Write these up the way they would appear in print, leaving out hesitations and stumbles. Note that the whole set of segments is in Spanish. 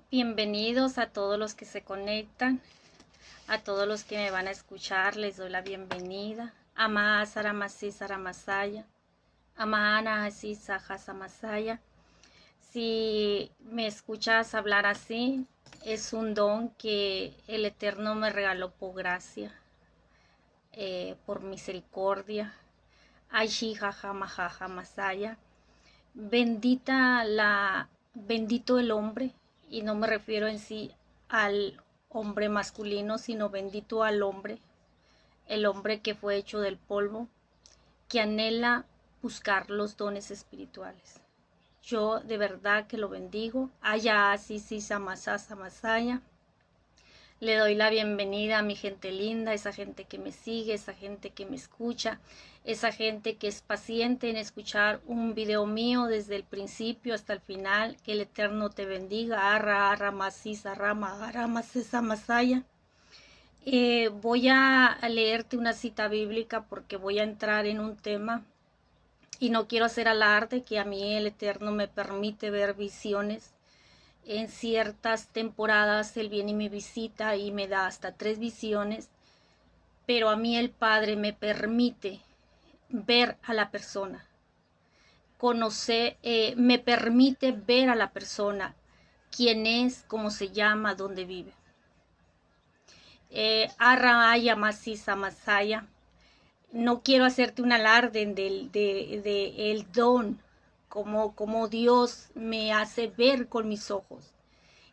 Bienvenidos a todos los que se conectan, a todos los que me van a escuchar, les doy la bienvenida. Ama Saramasi Saramasaya, Amana Así Sahasa Masaya. Si me escuchas hablar así, es un don que el Eterno me regaló por gracia, por misericordia. Aishi Jaja Majaja Masaya. Bendito el hombre, y no me refiero en sí al hombre masculino, sino bendito al hombre, el hombre que fue hecho del polvo, que anhela buscar los dones espirituales. Yo de verdad que lo bendigo. Aya así Samasaya. Le doy la bienvenida a mi gente linda, esa gente que me sigue, esa gente que me escucha, esa gente que es paciente en escuchar un video mío desde el principio hasta el final. Que el Eterno te bendiga. Arra masisa rama arama sesa masaya. Voy a leerte una cita bíblica porque voy a entrar en un tema y no quiero hacer alarde, que a mí el Eterno me permite ver visiones. En ciertas temporadas Él viene y me visita y me da hasta 3 visiones, pero a mí el Padre me permite ver a la persona, me permite ver a la persona, quién es, cómo se llama, dónde vive. Arraaya Masisa Masaya. No quiero hacerte un alarde del don, como Dios me hace ver con mis ojos,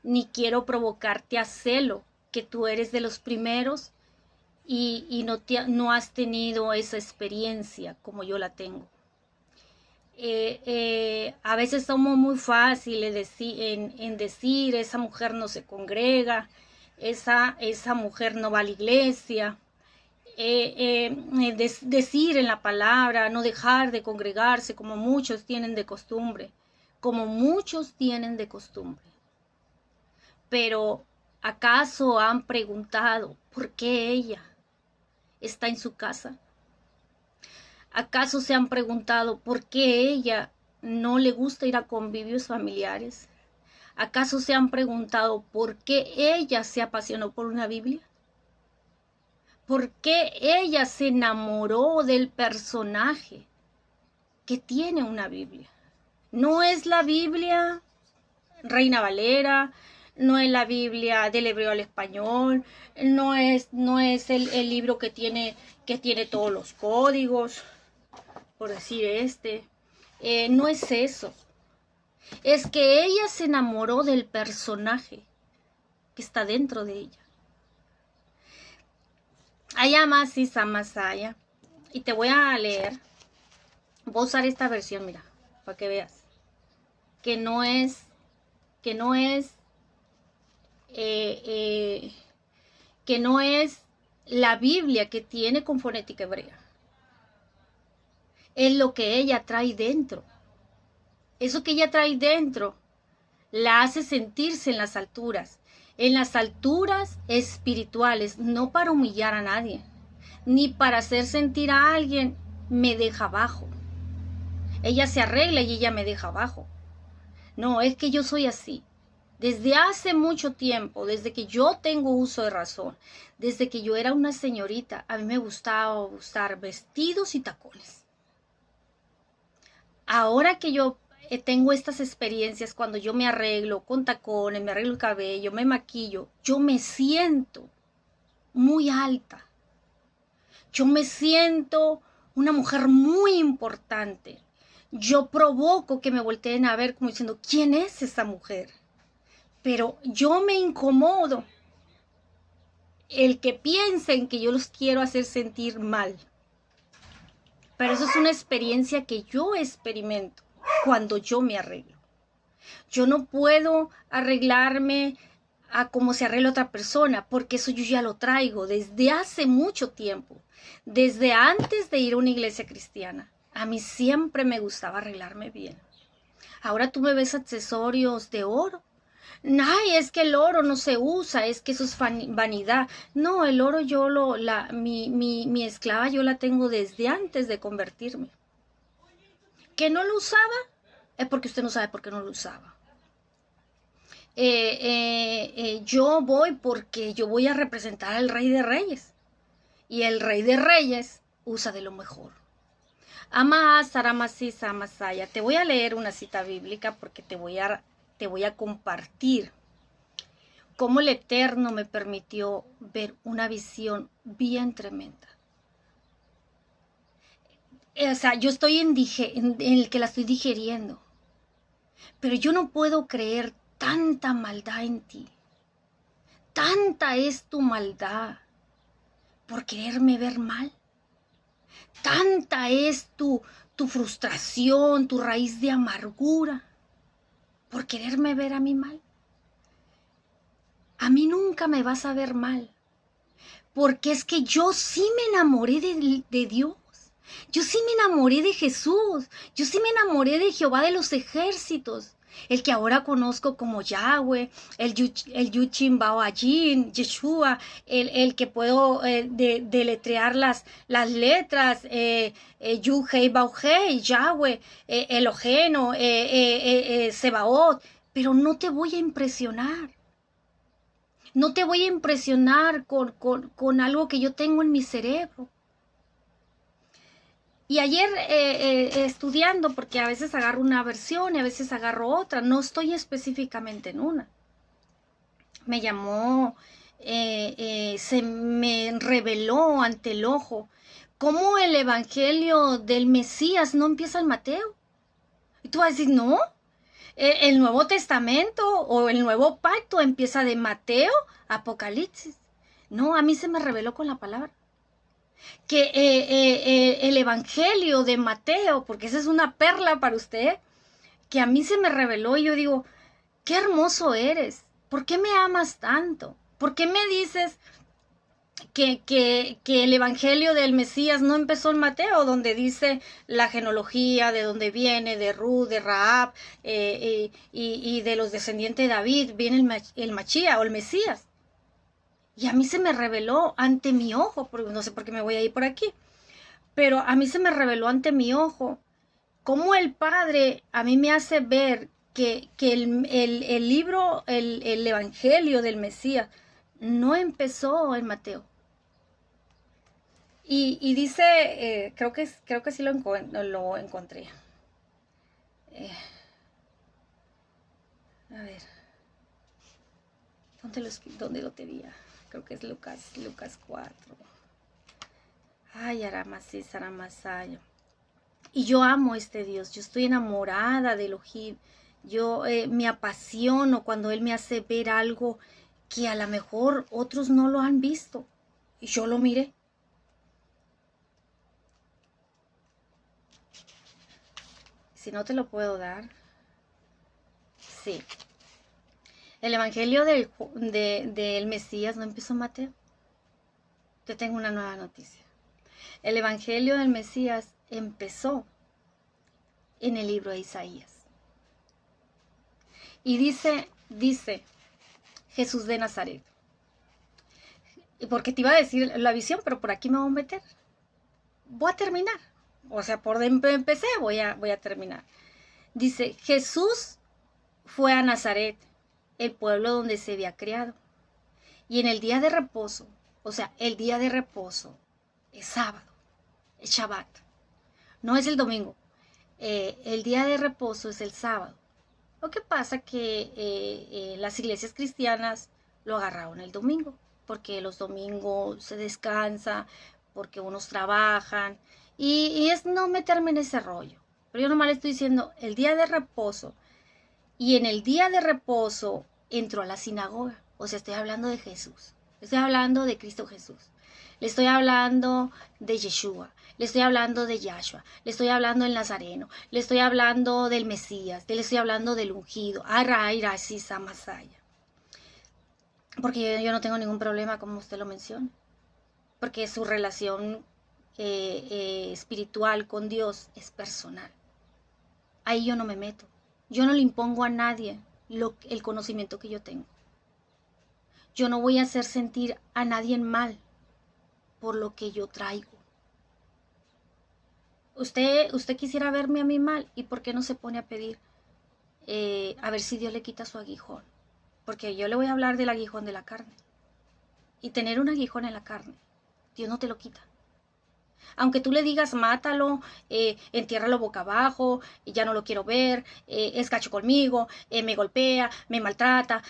ni quiero provocarte a celo, que tú eres de los primeros y no has tenido esa experiencia como yo la tengo. A veces somos muy fáciles en decir, esa mujer no se congrega, esa mujer no va a la iglesia. Decir en la palabra, no dejar de congregarse como muchos tienen de costumbre, Pero ¿acaso han preguntado por qué ella está en su casa? ¿Acaso se han preguntado por qué ella no le gusta ir a convivios familiares? ¿Acaso se han preguntado por qué ella se apasionó por una Biblia? ¿Por qué ella se enamoró del personaje que tiene una Biblia? No es la Biblia Reina Valera, no es la Biblia del hebreo al español, no es el libro que tiene todos los códigos, por decir no es eso. Es que ella se enamoró del personaje que está dentro de ella. Ayamasi Samasaya. Y te voy a leer. Voy a usar esta versión, mira, para que veas. Que no es la Biblia que tiene con fonética hebrea. Es lo que ella trae dentro. Eso que ella trae dentro la hace sentirse en las alturas espirituales, no para humillar a nadie, ni para hacer sentir a alguien me deja abajo. Ella se arregla y ella me deja abajo. No, es que yo soy así. Desde hace mucho tiempo, desde que yo tengo uso de razón, desde que yo era una señorita, a mí me gustaba usar vestidos y tacones. Ahora que yo tengo estas experiencias, cuando yo me arreglo con tacones, me arreglo el cabello, me maquillo, yo me siento muy alta. Yo me siento una mujer muy importante. Yo provoco que me volteen a ver como diciendo, ¿quién es esa mujer? Pero yo me incomodo el que piensen que yo los quiero hacer sentir mal. Pero eso es una experiencia que yo experimento cuando yo me arreglo. Yo no puedo arreglarme a como se arregla otra persona, porque eso yo ya lo traigo desde hace mucho tiempo. Desde antes de ir a una iglesia cristiana, a mí siempre me gustaba arreglarme bien. Ahora tú me ves accesorios de oro. Ay, es que el oro no se usa, es que eso es vanidad. No, el oro mi esclava yo la tengo desde antes de convertirme. ¿Que no lo usaba? Es porque usted no sabe por qué no lo usaba. Yo voy porque yo voy a representar al Rey de Reyes. Y el Rey de Reyes usa de lo mejor. Ama Saramasisa Masaya. Te voy a leer una cita bíblica porque te voy a compartir cómo el Eterno me permitió ver una visión bien tremenda. O sea, yo estoy en el que la estoy digeriendo, pero yo no puedo creer tanta maldad en ti. Tanta es tu maldad por quererme ver mal. Tanta es tu frustración, tu raíz de amargura por quererme ver a mí mal. A mí nunca me vas a ver mal, porque es que yo sí me enamoré de Dios. Yo sí me enamoré de Jesús. Yo sí me enamoré de Jehová de los ejércitos. El que ahora conozco como Yahweh, el Yuchim Baoajin, Yeshua, el que puedo deletrear las letras, Yu Hei Bao Hei, Yahweh, Eloheno, Sebaot. Pero no te voy a impresionar. No te voy a impresionar con algo que yo tengo en mi cerebro. Y ayer estudiando, porque a veces agarro una versión y a veces agarro otra, no estoy específicamente en una. Me llamó, se me reveló ante el ojo cómo el evangelio del Mesías no empieza en Mateo. Y tú vas a decir, no, el Nuevo Testamento o el Nuevo Pacto empieza de Mateo a Apocalipsis. No, a mí se me reveló con la palabra. Que el Evangelio de Mateo, porque esa es una perla para usted, que a mí se me reveló y yo digo, qué hermoso eres, ¿por qué me amas tanto? ¿Por qué me dices que el Evangelio del Mesías no empezó en Mateo, donde dice la genealogía, de dónde viene, de Ruth, de Rahab, y de los descendientes de David, viene el Machía o el Mesías? Y a mí se me reveló ante mi ojo, porque no sé por qué me voy a ir por aquí, pero a mí se me reveló ante mi ojo cómo el Padre a mí me hace ver que el libro, el Evangelio del Mesías, no empezó en Mateo. Y dice, creo que sí lo encontré. A ver, ¿dónde lo tenía? Creo que es Lucas 4. Ay, Aramasís, Aramasaya. Y yo amo a este Dios, yo estoy enamorada de Elohim. Yo me apasiono cuando Él me hace ver algo que a lo mejor otros no lo han visto. Y yo lo miré. Si no te lo puedo dar. Sí. El Evangelio del Mesías no empezó en Mateo. Te tengo una nueva noticia. El Evangelio del Mesías empezó en el libro de Isaías. Y dice Jesús de Nazaret. Porque te iba a decir la visión, pero por aquí me voy a meter. Voy a terminar. O sea, por donde empecé voy a terminar. Dice, Jesús fue a Nazaret, el pueblo donde se había criado. Y en el día de reposo, o sea, el día de reposo es sábado, es Shabbat. No es el domingo. El día de reposo es el sábado. Lo que pasa que las iglesias cristianas lo agarraron el domingo, porque los domingos se descansa, porque unos trabajan, y es no meterme en ese rollo. Pero yo nomás le estoy diciendo, el día de reposo, y en el día de reposo entró a la sinagoga. O sea, estoy hablando de Jesús, estoy hablando de Cristo Jesús. Le estoy hablando de Yeshua, le estoy hablando de Yahshua, le estoy hablando del Nazareno, le estoy hablando del Mesías, le estoy hablando del ungido, Masaya. Porque yo no tengo ningún problema, como usted lo menciona, porque su relación espiritual con Dios es personal. Ahí yo no me meto, yo no le impongo a nadie el conocimiento que yo tengo. Yo no voy a hacer sentir a nadie mal por lo que yo traigo. Usted quisiera verme a mí mal, ¿y por qué no se pone a pedir a ver si Dios le quita su aguijón? Porque yo le voy a hablar del aguijón de la carne. Y tener un aguijón en la carne, Dios no te lo quita. Aunque tú le digas, mátalo, entiérralo boca abajo, ya no lo quiero ver, es gacho conmigo, me golpea, me maltrata,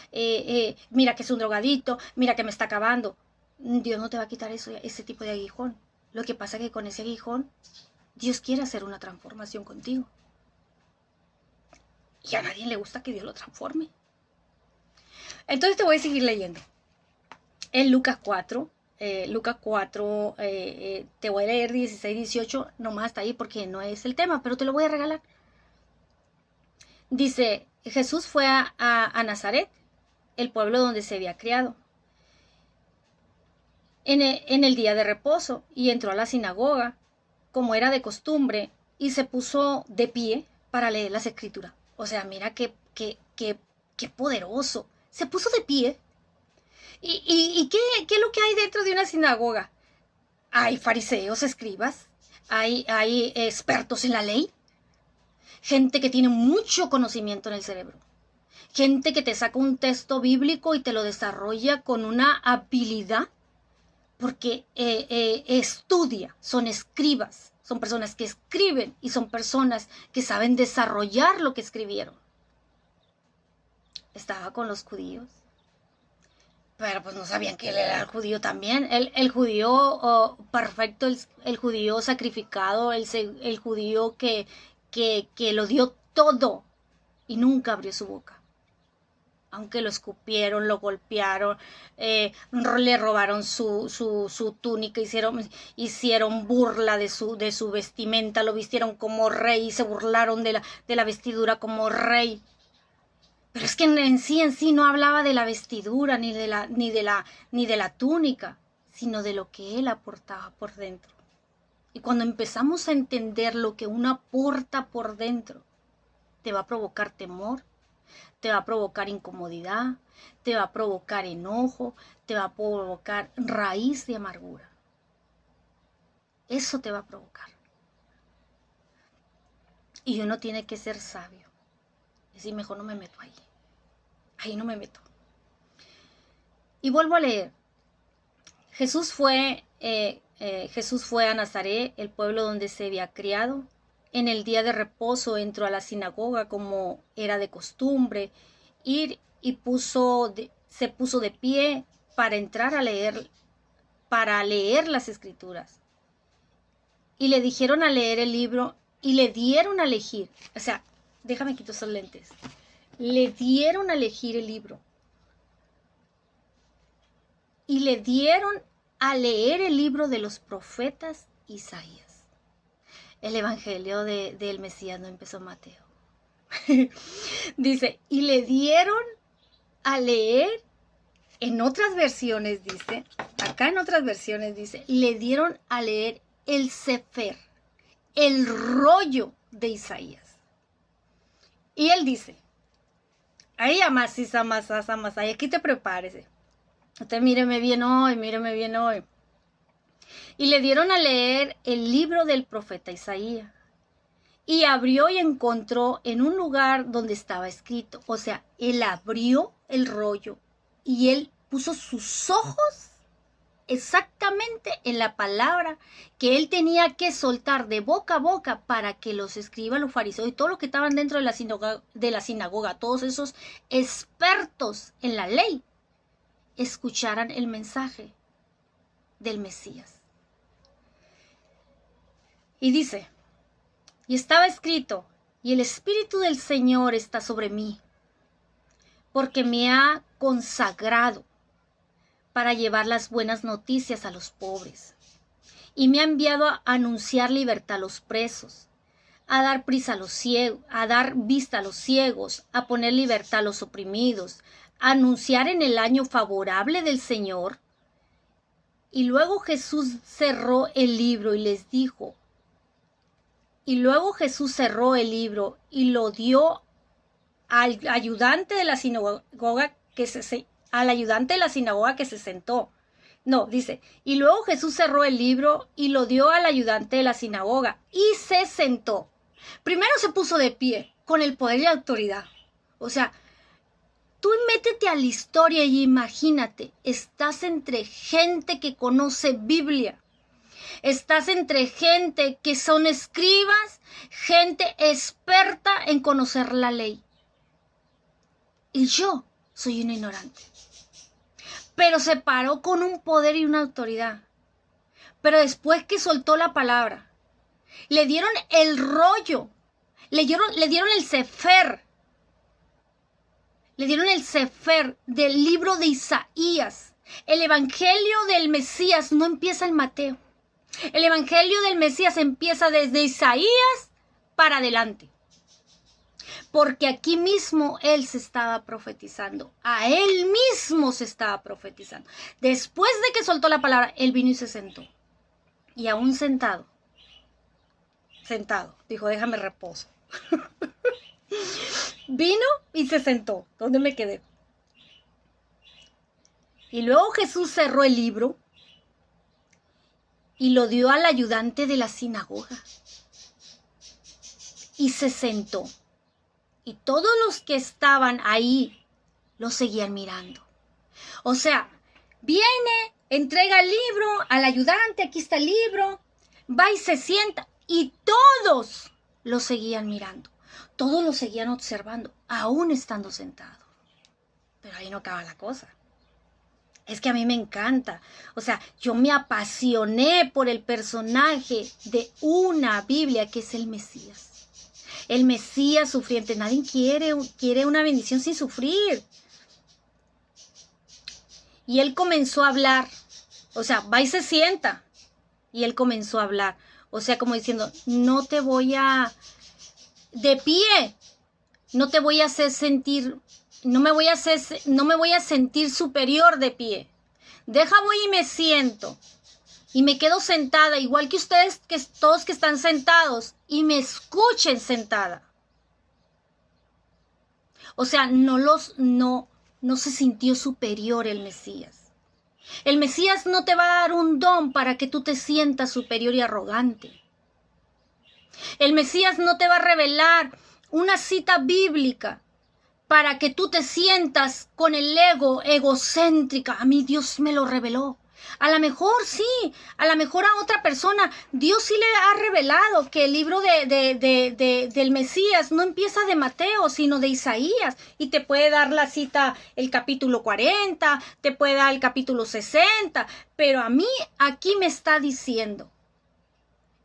mira que es un drogadito, mira que me está acabando. Dios no te va a quitar ese tipo de aguijón. Lo que pasa es que con ese aguijón, Dios quiere hacer una transformación contigo. Y a nadie le gusta que Dios lo transforme. Entonces te voy a seguir leyendo. En Lucas 4, te voy a leer 16, 18, nomás hasta ahí porque no es el tema, pero te lo voy a regalar. Dice, Jesús fue a Nazaret, el pueblo donde se había criado, en el día de reposo, y entró a la sinagoga, como era de costumbre, y se puso de pie para leer las escrituras. O sea, mira qué poderoso. Se puso de pie. ¿Y qué es lo que hay dentro de una sinagoga? Hay fariseos, escribas, hay expertos en la ley, gente que tiene mucho conocimiento en el cerebro, gente que te saca un texto bíblico y te lo desarrolla con una habilidad, porque estudia, son escribas, son personas que escriben y son personas que saben desarrollar lo que escribieron. Estaba con los judíos. Pero pues no sabían que él era el judío también. El judío perfecto, el judío sacrificado, el judío que lo dio todo y nunca abrió su boca. Aunque lo escupieron, lo golpearon, le robaron su túnica, hicieron burla de su vestimenta, lo vistieron como rey y se burlaron de la vestidura como rey. Pero es que en sí no hablaba de la vestidura ni de la túnica, sino de lo que él aportaba por dentro. Y cuando empezamos a entender lo que uno aporta por dentro, te va a provocar temor, te va a provocar incomodidad, te va a provocar enojo, te va a provocar raíz de amargura. Eso te va a provocar. Y uno tiene que ser sabio. Decir, mejor no me meto ahí. Ahí no me meto. Y vuelvo a leer. Jesús fue a Nazaret, el pueblo donde se había criado. En el día de reposo entró a la sinagoga como era de costumbre, ir y se puso de pie para entrar a leer las escrituras. Y le dijeron a leer el libro y le dieron a elegir. O sea, déjame quitar esos lentes. Le dieron a elegir el libro. Y le dieron a leer el libro de los profetas Isaías. El evangelio del Mesías no empezó Mateo. Dice, y le dieron a leer, en otras versiones dice, acá en otras versiones dice, le dieron a leer el Sefer, el rollo de Isaías. Y él dice, ahí amasisa, y aquí te prepárese. Usted míreme bien hoy. Y le dieron a leer el libro del profeta Isaías. Y abrió y encontró en un lugar donde estaba escrito. O sea, él abrió el rollo y él puso sus ojos exactamente en la palabra que él tenía que soltar de boca a boca para que los escribas, los fariseos y todos los que estaban dentro de la sinagoga, todos esos expertos en la ley, escucharan el mensaje del Mesías. Y dice, y estaba escrito, y el Espíritu del Señor está sobre mí, porque me ha consagrado para llevar las buenas noticias a los pobres, y me ha enviado a anunciar libertad a los presos, a dar prisa a los ciegos, a dar vista a los ciegos, a poner libertad a los oprimidos, a anunciar en el año favorable del Señor. Y luego Jesús cerró el libro y les dijo, y lo dio al ayudante de la sinagoga que se sentó. No, dice, y luego Jesús cerró el libro y lo dio al ayudante de la sinagoga y se sentó. Primero se puso de pie con el poder y la autoridad. O sea, tú me métete a la historia y imagínate, estás entre gente que conoce Biblia. Estás entre gente que son escribas, gente experta en conocer la ley. Y yo soy un ignorante. Pero se paró con un poder y una autoridad. Pero después que soltó la palabra, le dieron el rollo, le dieron el sefer. Le dieron el sefer del libro de Isaías. El evangelio del Mesías no empieza en Mateo. El evangelio del Mesías empieza desde Isaías para adelante. Porque aquí mismo él se estaba profetizando. A él mismo se estaba profetizando. Después de que soltó la palabra, él vino y se sentó. Y aún sentado, dijo, déjame reposo. Vino y se sentó. ¿Dónde me quedé? Y luego Jesús cerró el libro y lo dio al ayudante de la sinagoga. Y se sentó. Y todos los que estaban ahí lo seguían mirando. O sea, viene, entrega el libro al ayudante, aquí está el libro, va y se sienta. Y todos lo seguían mirando. Todos lo seguían observando, aún estando sentado. Pero ahí no acaba la cosa. Es que a mí me encanta. O sea, yo me apasioné por el personaje de una Biblia que es el Mesías. El Mesías sufriente. Nadie quiere una bendición sin sufrir. Y él comenzó a hablar. O sea, va y se sienta. Y él comenzó a hablar. O sea, como diciendo, no te voy a... De pie. No te voy a hacer sentir... No me voy a sentir superior de pie. Voy y me siento. Y me quedo sentada, igual que ustedes, que todos que están sentados, y me escuchen sentada. O sea, no se sintió superior el Mesías. El Mesías no te va a dar un don para que tú te sientas superior y arrogante. El Mesías no te va a revelar una cita bíblica para que tú te sientas con el ego egocéntrica. A mí Dios me lo reveló. A lo mejor sí, a lo mejor a otra persona Dios sí le ha revelado que el libro del Mesías no empieza de Mateo, sino de Isaías, y te puede dar la cita el capítulo 40, te puede dar el capítulo 60, pero a mí aquí me está diciendo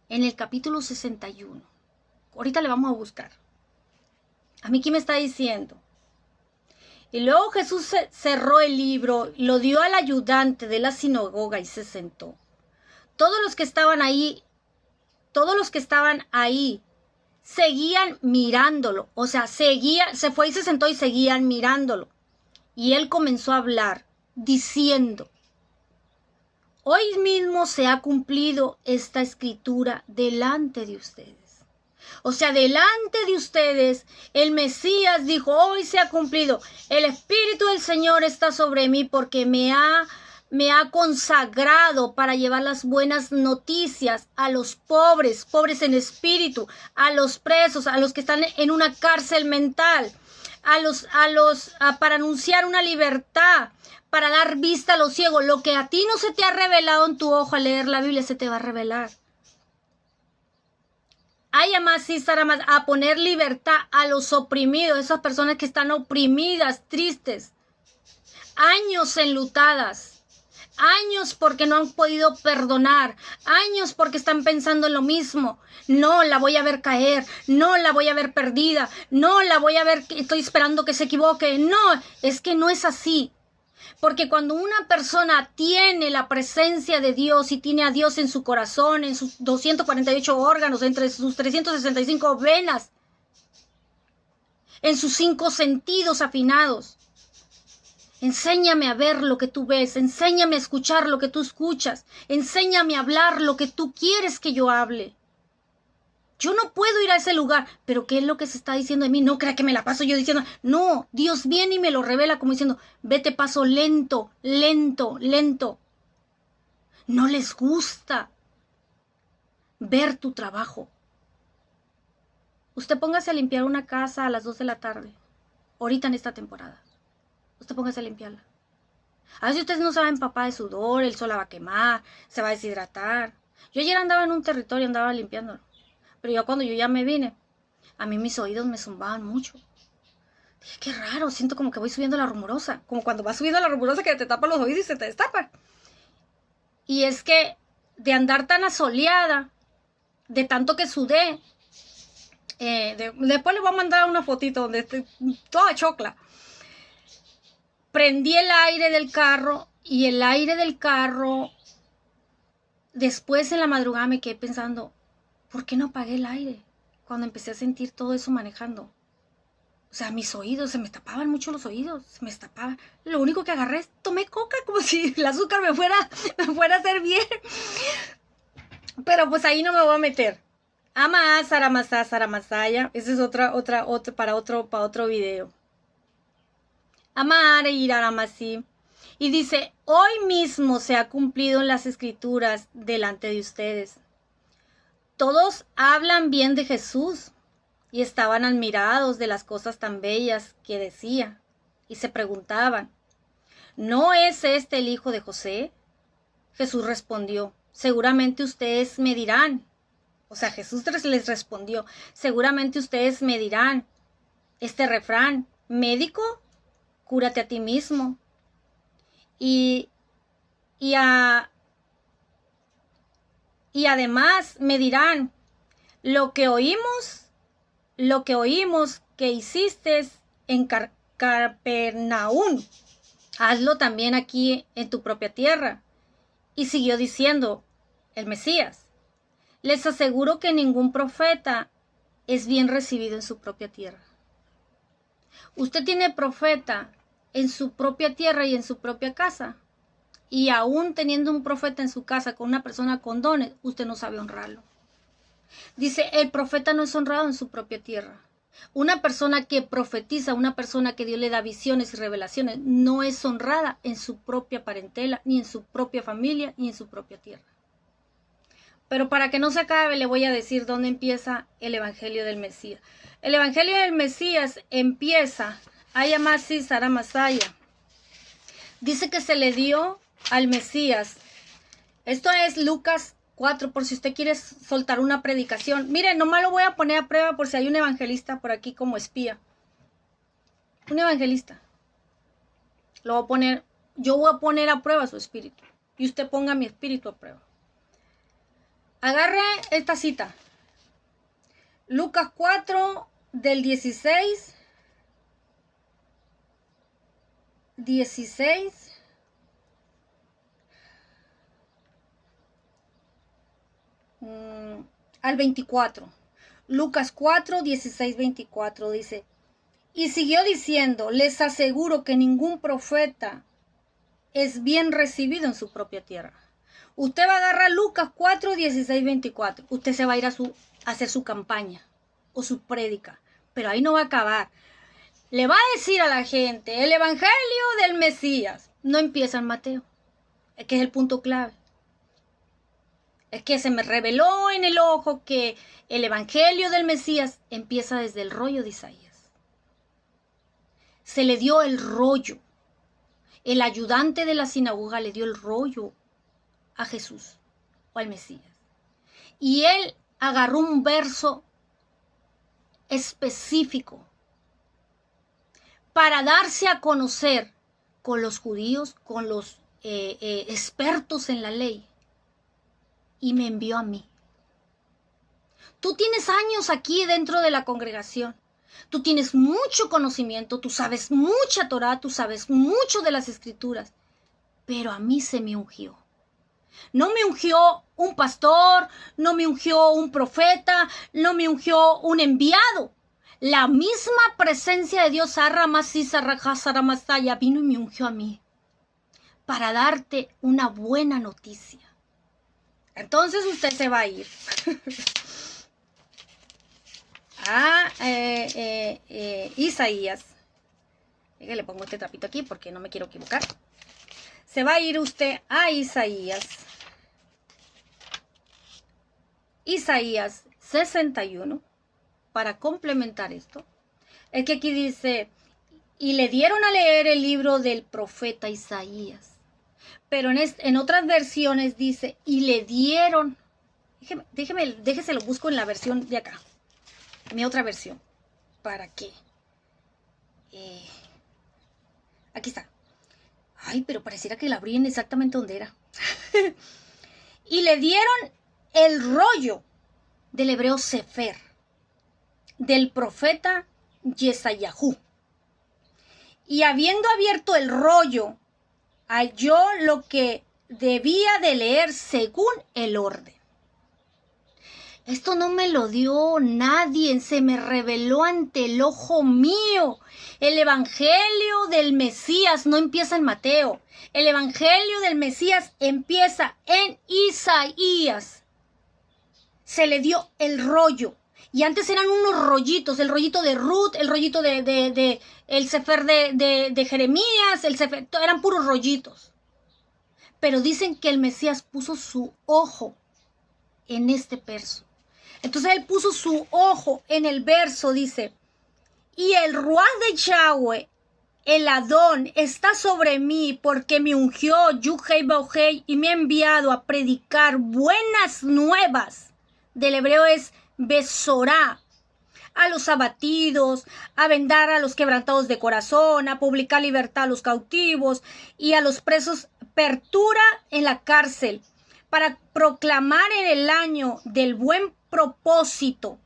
en el capítulo 61, ahorita le vamos a buscar, a mí aquí me está diciendo. Y luego Jesús cerró el libro, lo dio al ayudante de la sinagoga y se sentó. Todos los que estaban ahí seguían mirándolo. O sea, se fue y se sentó y seguían mirándolo. Y él comenzó a hablar, diciendo, hoy mismo se ha cumplido esta escritura delante de ustedes. O sea, delante de ustedes, el Mesías dijo, hoy se ha cumplido. El Espíritu del Señor está sobre mí porque me ha consagrado para llevar las buenas noticias a los pobres en espíritu, a los presos, a los que están en una cárcel mental, para anunciar una libertad, para dar vista a los ciegos. Lo que a ti no se te ha revelado en tu ojo al leer la Biblia se te va a revelar. A poner libertad a los oprimidos, esas personas que están oprimidas, tristes, años enlutadas, años porque no han podido perdonar, años porque están pensando en lo mismo. No, la voy a ver caer, no, la voy a ver perdida, no, la voy a ver, estoy esperando que se equivoque. No, es que no es así. Porque cuando una persona tiene la presencia de Dios y tiene a Dios en su corazón, en sus 248 órganos, entre sus 365 venas, en sus 5 sentidos afinados, enséñame a ver lo que tú ves, enséñame a escuchar lo que tú escuchas, enséñame a hablar lo que tú quieres que yo hable. Yo no puedo ir a ese lugar, pero ¿qué es lo que se está diciendo de mí? No crea que me la paso yo diciendo, no, Dios viene y me lo revela como diciendo, vete paso lento, lento, lento. No les gusta ver tu trabajo. Usted póngase a limpiar una casa a las 2 de la tarde, ahorita en esta temporada. Usted póngase a limpiarla. A veces ustedes no se va a empapar de sudor, el sol la va a quemar, se va a deshidratar. Yo ayer andaba en un territorio, andaba limpiándolo. Pero yo cuando yo ya me vine, a mí mis oídos me zumbaban mucho. Dije, qué raro, siento como que voy subiendo la rumorosa. Como cuando vas subiendo la rumorosa que te tapa los oídos y se te destapa. Y es que de andar tan asoleada, de tanto que sudé, después les voy a mandar una fotito donde estoy toda chocla. Prendí el aire del carro y el aire del carro, después en la madrugada me quedé pensando, ¿por qué no apagué el aire? Cuando empecé a sentir todo eso manejando. O sea, mis oídos, se me tapaban mucho los oídos, se me tapaban. Lo único que agarré es, tomé coca, como si el azúcar me fuera a hacer bien. Pero pues ahí no me voy a meter. Ama Saramasá, Saramasaya. Ese es para otro video. Amar e Iraramasi. Y dice, hoy mismo se ha cumplido en las escrituras delante de ustedes. Todos hablan bien de Jesús y estaban admirados de las cosas tan bellas que decía. Y se preguntaban, ¿no es este el hijo de José? Jesús respondió, seguramente ustedes me dirán. O sea, Jesús les respondió, seguramente ustedes me dirán este refrán, médico, cúrate a ti mismo. Y además me dirán, lo que oímos que hiciste en Capernaum, hazlo también aquí en tu propia tierra. Y siguió diciendo el Mesías, les aseguro que ningún profeta es bien recibido en su propia tierra. Usted tiene profeta en su propia tierra y en su propia casa. Y aún teniendo un profeta en su casa con una persona con dones, usted no sabe honrarlo. Dice, el profeta no es honrado en su propia tierra. Una persona que profetiza, una persona que Dios le da visiones y revelaciones, no es honrada en su propia parentela, ni en su propia familia, ni en su propia tierra. Pero para que no se acabe, le voy a decir dónde empieza el Evangelio del Mesías. El Evangelio del Mesías empieza, Ayamasi Saramasaya. Dice que se le dio al Mesías. Esto es Lucas 4, por si usted quiere soltar una predicación. Miren, nomás lo voy a poner a prueba por si hay un evangelista por aquí como espía. Un evangelista. Lo voy a poner, yo voy a poner a prueba su espíritu. Y usted ponga mi espíritu a prueba. Agarre esta cita. Lucas 4, del 16 al 24. Lucas 4, 16, 24 dice, y siguió diciendo, les aseguro que ningún profeta es bien recibido en su propia tierra. Usted va a agarrar Lucas 4, 16, 24. Usted se va a ir a hacer su campaña o su prédica, pero ahí no va a acabar. Le va a decir a la gente, el Evangelio del Mesías no empieza en Mateo. Es que es el punto clave. Es que se me reveló en el ojo que el Evangelio del Mesías empieza desde el rollo de Isaías. Se le dio el rollo. El ayudante de la sinagoga le dio el rollo a Jesús o al Mesías. Y él agarró un verso específico para darse a conocer con los judíos, con los expertos en la ley. Y me envió a mí. Tú tienes años aquí dentro de la congregación. Tú tienes mucho conocimiento, tú sabes mucha Torá, tú sabes mucho de las escrituras. Pero a mí se me ungió. No me ungió un pastor, no me ungió un profeta, no me ungió un enviado. La misma presencia de Dios, vino y me ungió a mí para darte una buena noticia. Entonces usted se va a ir a Isaías. Le pongo este trapito aquí porque no me quiero equivocar. Se va a ir usted a Isaías. Isaías 61. Para complementar esto. Es que aquí dice, y le dieron a leer el libro del profeta Isaías. Pero en otras versiones dice, y le dieron, déjese lo busco en la versión de acá, mi otra versión, ¿para qué? Aquí está. Ay, pero pareciera que la abrí en exactamente donde era. Y le dieron el rollo del hebreo Sefer, del profeta Yesayahú. Y habiendo abierto el rollo, halló lo que debía de leer según el orden. Esto no me lo dio nadie, se me reveló ante el ojo mío. El evangelio del Mesías no empieza en Mateo. El evangelio del Mesías empieza en Isaías. Se le dio el rollo. Y antes eran unos rollitos, el rollito de Ruth, el rollito el Sefer de Jeremías, el Sefer, eran puros rollitos. Pero dicen que el Mesías puso su ojo en este verso. Entonces él puso su ojo en el verso, dice, y el ruaj de Yahweh, el Adón, está sobre mí porque me ungió Yuhei Bauhei y me ha enviado a predicar buenas nuevas. Del hebreo es Besorá, a los abatidos, a vendar a los quebrantados de corazón, a publicar libertad a los cautivos y a los presos apertura en la cárcel, para proclamar en el año del buen propósito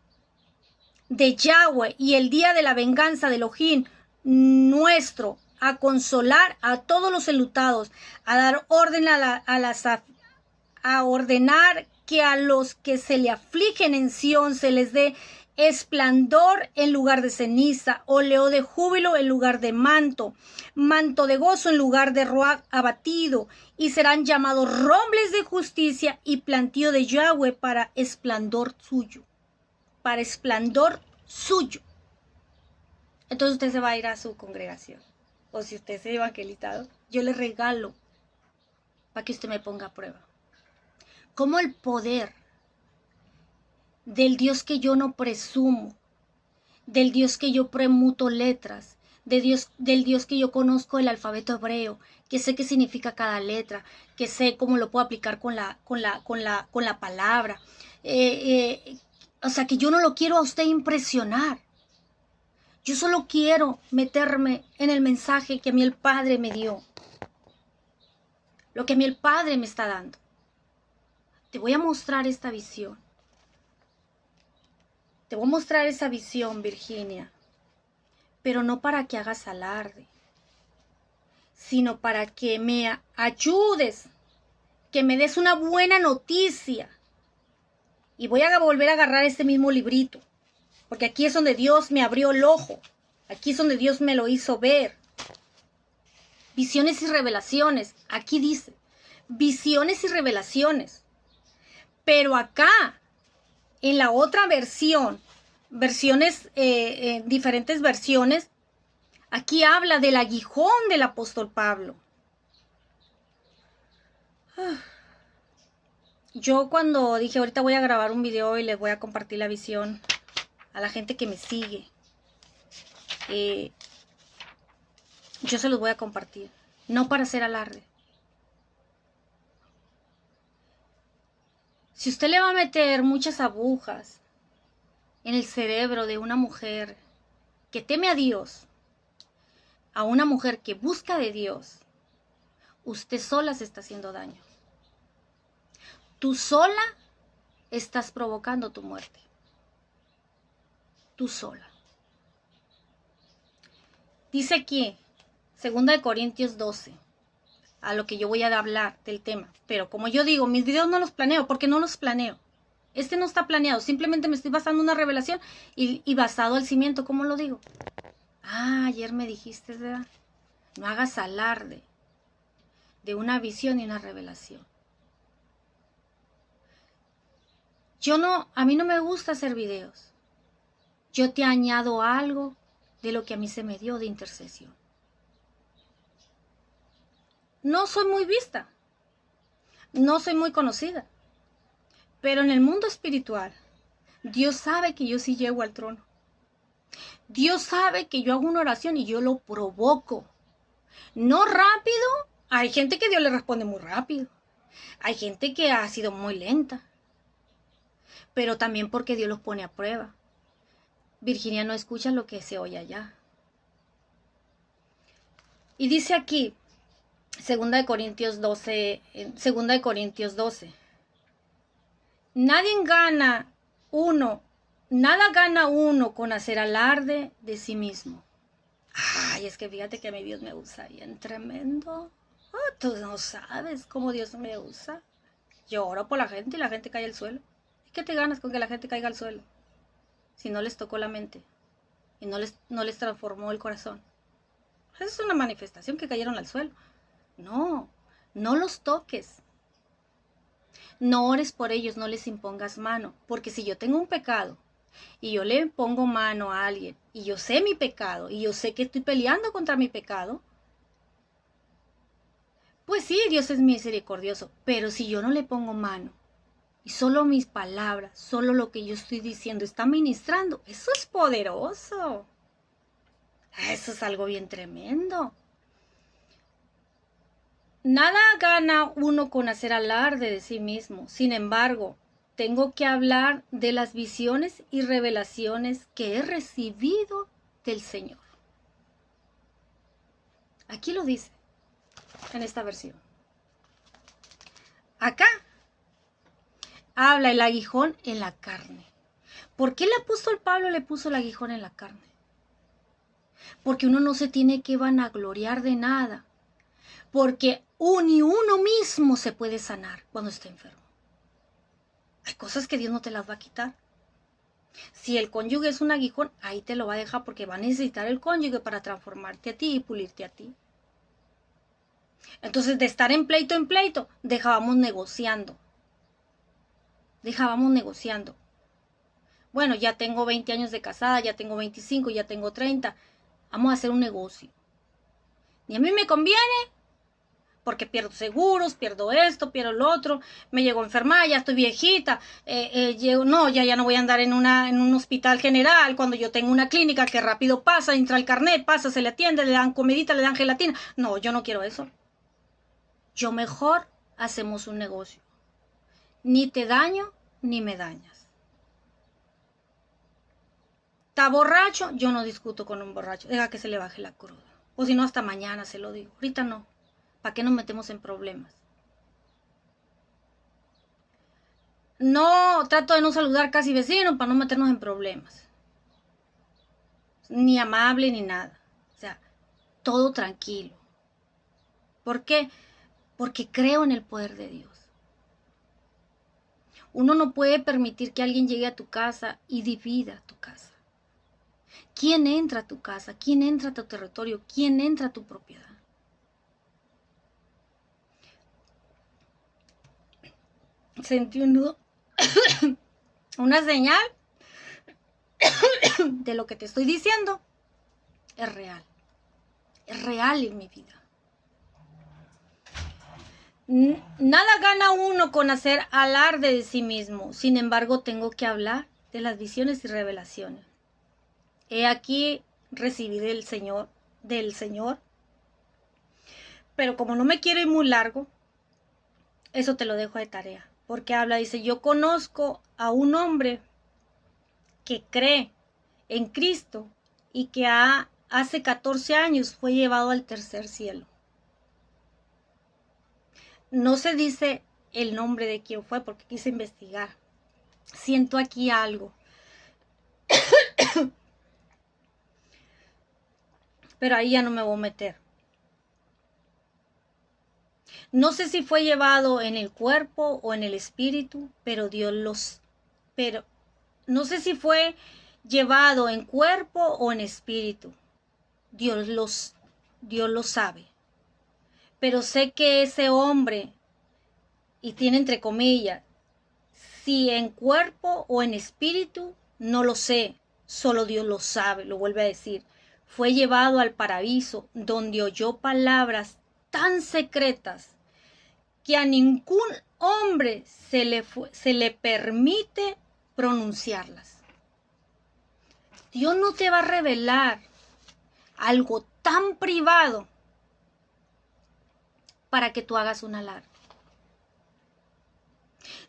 de Yahweh y el día de la venganza de Elohim nuestro, a consolar a todos los enlutados, a dar orden a ordenar que a los que se le afligen en Sión se les dé esplendor en lugar de ceniza, óleo de júbilo en lugar de manto, manto de gozo en lugar de ruaj abatido, y serán llamados robles de justicia y plantío de Yahweh para esplendor suyo. Para esplendor suyo. Entonces usted se va a ir a su congregación. O si usted es evangelizado, yo le regalo para que usted me ponga a prueba. Cómo el poder del Dios que yo no presumo, del Dios que yo premuto letras, del Dios que yo conozco el alfabeto hebreo, que sé qué significa cada letra, que sé cómo lo puedo aplicar con la palabra. O sea, que yo no lo quiero a usted impresionar. Yo solo quiero meterme en el mensaje que a mí el Padre me dio. Lo que a mí el Padre me está dando. Te voy a mostrar esta visión. Te voy a mostrar esa visión, Virginia. Pero no para que hagas alarde, sino para que me ayudes, que me des una buena noticia. Y voy a volver a agarrar este mismo librito, porque aquí es donde Dios me abrió el ojo. Aquí es donde Dios me lo hizo ver. Visiones y revelaciones. Aquí dice, visiones y revelaciones. Pero acá, en la otra versión, diferentes versiones, aquí habla del aguijón del apóstol Pablo. Yo cuando dije ahorita voy a grabar un video y les voy a compartir la visión a la gente que me sigue, yo se los voy a compartir, no para hacer alarde. Si usted le va a meter muchas agujas en el cerebro de una mujer que teme a Dios, a una mujer que busca de Dios, usted sola se está haciendo daño. Tú sola estás provocando tu muerte. Tú sola. Dice aquí, 2 Corintios 12, a lo que yo voy a hablar del tema. Pero como yo digo, mis videos no los planeo, porque no los planeo. Este no está planeado, simplemente me estoy basando en una revelación y basado al cimiento, ¿cómo lo digo? Ah, ayer me dijiste, ¿verdad? No hagas alarde de una visión y una revelación. A mí no me gusta hacer videos. Yo te añado algo de lo que a mí se me dio de intercesión. No soy muy vista, no soy muy conocida, pero en el mundo espiritual, Dios sabe que yo sí llego al trono. Dios sabe que yo hago una oración y yo lo provoco. No rápido. Hay gente que Dios le responde muy rápido. Hay gente que ha sido muy lenta. Pero también porque Dios los pone a prueba. Virginia no escucha lo que se oye allá. Y dice aquí, 2 Corintios 12. Nada gana uno con hacer alarde de sí mismo. Ay, es que fíjate que mi Dios me usa bien tremendo. Oh, tú no sabes cómo Dios me usa. Yo oro por la gente y la gente cae al suelo. ¿Y qué te ganas con que la gente caiga al suelo? Si no les tocó la mente y no les transformó el corazón. Esa es una manifestación que cayeron al suelo. No, no los toques. No ores por ellos, no les impongas mano. Porque si yo tengo un pecado y yo le pongo mano a alguien y yo sé mi pecado y yo sé que estoy peleando contra mi pecado, pues sí, Dios es misericordioso. Pero si yo no le pongo mano y solo mis palabras, solo lo que yo estoy diciendo está ministrando, eso es poderoso. Eso es algo bien tremendo. Nada gana uno con hacer alarde de sí mismo. Sin embargo, tengo que hablar de las visiones y revelaciones que he recibido del Señor. Aquí lo dice, en esta versión. Acá habla el aguijón en la carne. ¿Por qué el apóstol Pablo le puso el aguijón en la carne? Porque uno no se tiene que vanagloriar de nada. Porque ni uno mismo se puede sanar cuando está enfermo. Hay cosas que Dios no te las va a quitar. Si el cónyuge es un aguijón, ahí te lo va a dejar porque va a necesitar el cónyuge para transformarte a ti y pulirte a ti. Entonces, de estar en pleito, dejábamos negociando. Bueno, ya tengo 20 años de casada, ya tengo 25, ya tengo 30. Vamos a hacer un negocio. Ni a mí me conviene, porque pierdo seguros, pierdo esto, pierdo lo otro, me llego a enfermar, ya estoy viejita, ya no voy a andar en un hospital general cuando yo tengo una clínica que rápido pasa, entra el carnet, pasa, se le atiende, le dan comidita, le dan gelatina. No, yo no quiero eso. Yo mejor hacemos un negocio. Ni te daño, ni me dañas. ¿Está borracho? Yo no discuto con un borracho, deja que se le baje la cruda. O si no, hasta mañana se lo digo. Ahorita no. ¿Para qué nos metemos en problemas? No, trato de no saludar casi vecino para no meternos en problemas. Ni amable ni nada. O sea, todo tranquilo. ¿Por qué? Porque creo en el poder de Dios. Uno no puede permitir que alguien llegue a tu casa y divida tu casa. ¿Quién entra a tu casa? ¿Quién entra a tu territorio? ¿Quién entra a tu propiedad? Sentí un nudo, una señal de lo que te estoy diciendo. Es real en mi vida. Nada gana uno con hacer alarde de sí mismo. Sin embargo, tengo que hablar de las visiones y revelaciones. He aquí recibí del Señor. Pero como no me quiero ir muy largo, eso te lo dejo de tarea. Porque dice, yo conozco a un hombre que cree en Cristo y que hace 14 años fue llevado al tercer cielo. No se dice el nombre de quién fue porque quise investigar. Siento aquí algo. Pero ahí ya no me voy a meter. No sé si fue llevado en el cuerpo o en el espíritu, pero no sé si fue llevado en cuerpo o en espíritu. Dios lo sabe. Pero sé que ese hombre, y tiene entre comillas, si en cuerpo o en espíritu, no lo sé, solo Dios lo sabe, lo vuelve a decir. Fue llevado al paraíso, donde oyó palabras tan secretas que a ningún hombre se le permite pronunciarlas. Dios no te va a revelar algo tan privado para que tú hagas un alarde.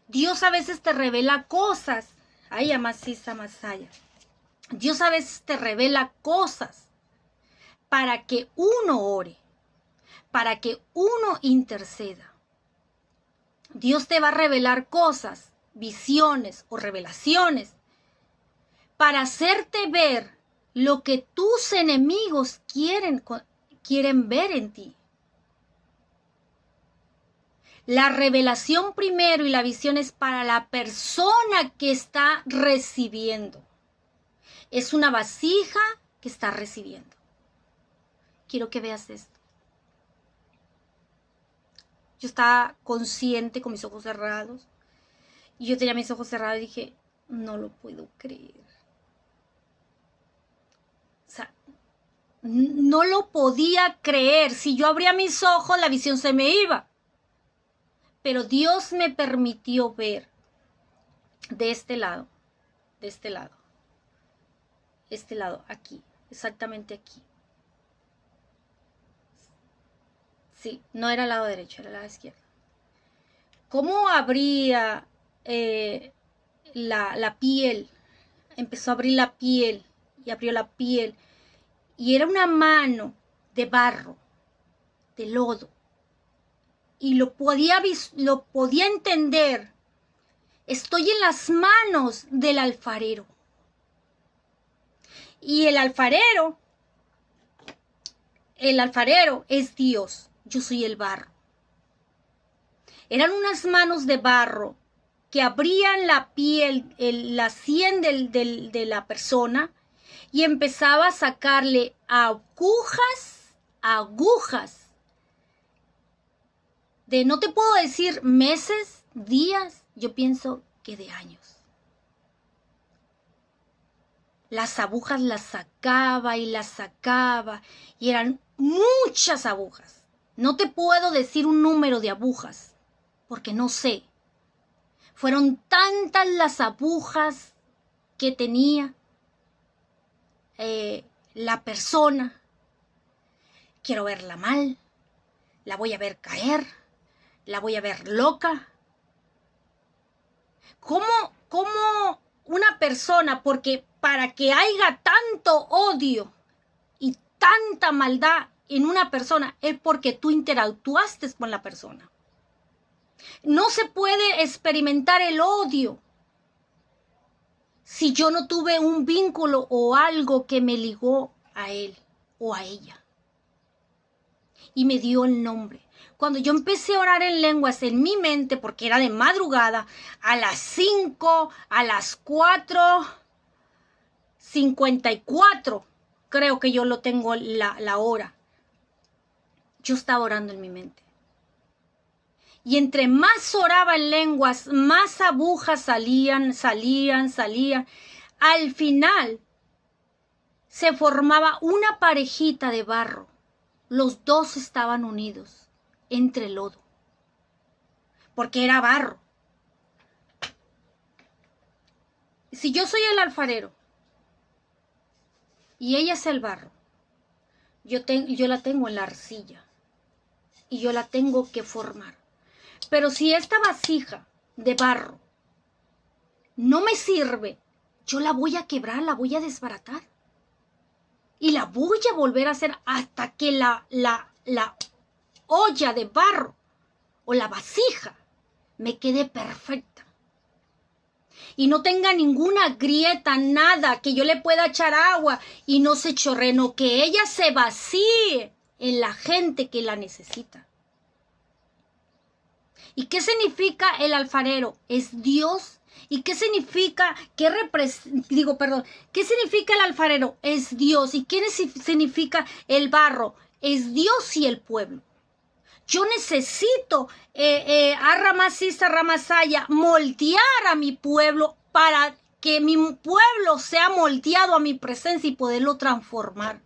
Dios a veces te revela cosas. Ay, amasisa masaya. Dios a veces te revela cosas para que uno ore, para que uno interceda. Dios te va a revelar cosas, visiones o revelaciones para hacerte ver lo que tus enemigos quieren ver en ti. La revelación primero y la visión es para la persona que está recibiendo. Es una vasija que está recibiendo. Quiero que veas esto. Yo estaba consciente con mis ojos cerrados. Y yo tenía mis ojos cerrados y dije, no lo puedo creer. O sea, no lo podía creer. Si yo abría mis ojos, la visión se me iba. Pero Dios me permitió ver de este lado, aquí, exactamente aquí. Sí, no era el lado derecho, era el lado izquierdo. ¿Cómo abría la piel? Empezó a abrir la piel y abrió la piel. Y era una mano de barro, de lodo. Y lo podía entender. Estoy en las manos del alfarero. Y el alfarero es Dios. Yo soy el barro. Eran unas manos de barro que abrían la piel, la sien de la persona y empezaba a sacarle agujas. De no te puedo decir meses, días, yo pienso que de años. Las agujas las sacaba y eran muchas agujas. No te puedo decir un número de agujas, porque no sé. Fueron tantas las agujas que tenía la persona. Quiero verla mal, la voy a ver caer, la voy a ver loca. ¿Cómo una persona, porque para que haya tanto odio y tanta maldad en una persona es porque tú interactuaste con la persona? No se puede experimentar el odio si yo no tuve un vínculo o algo que me ligó a él o a ella y me dio el nombre. Cuando yo empecé a orar en lenguas en mi mente, porque era de madrugada, a las 5, a las 4:54, creo que yo lo tengo la hora. Yo estaba orando en mi mente. Y entre más oraba en lenguas, más agujas salían. Al final se formaba una parejita de barro. Los dos estaban unidos entre lodo, porque era barro. Si yo soy el alfarero y ella es el barro, yo la tengo en la arcilla y yo la tengo que formar. Pero si esta vasija de barro no me sirve, yo la voy a quebrar, la voy a desbaratar. Y la voy a volver a hacer hasta que la olla de barro o la vasija me quede perfecta. Y no tenga ninguna grieta, nada, que yo le pueda echar agua y no se chorree, no, que ella se vacíe en la gente que la necesita. ¿Y qué significa el alfarero? Es Dios. ¿Y qué significa, qué significa el alfarero? Es Dios. ¿Y qué significa el barro? Es Dios y el pueblo. Yo necesito, Ramasaya, moldear a mi pueblo para que mi pueblo sea moldeado a mi presencia y poderlo transformar.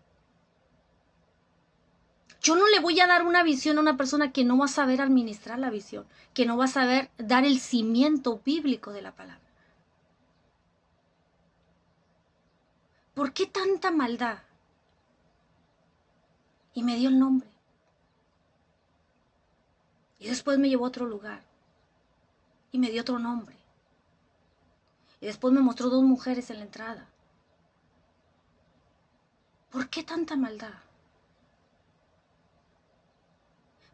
Yo no le voy a dar una visión a una persona que no va a saber administrar la visión, que no va a saber dar el cimiento bíblico de la palabra. ¿Por qué tanta maldad? Y me dio el nombre. Y después me llevó a otro lugar. Y me dio otro nombre. Y después me mostró 2 mujeres en la entrada. ¿Por qué tanta maldad?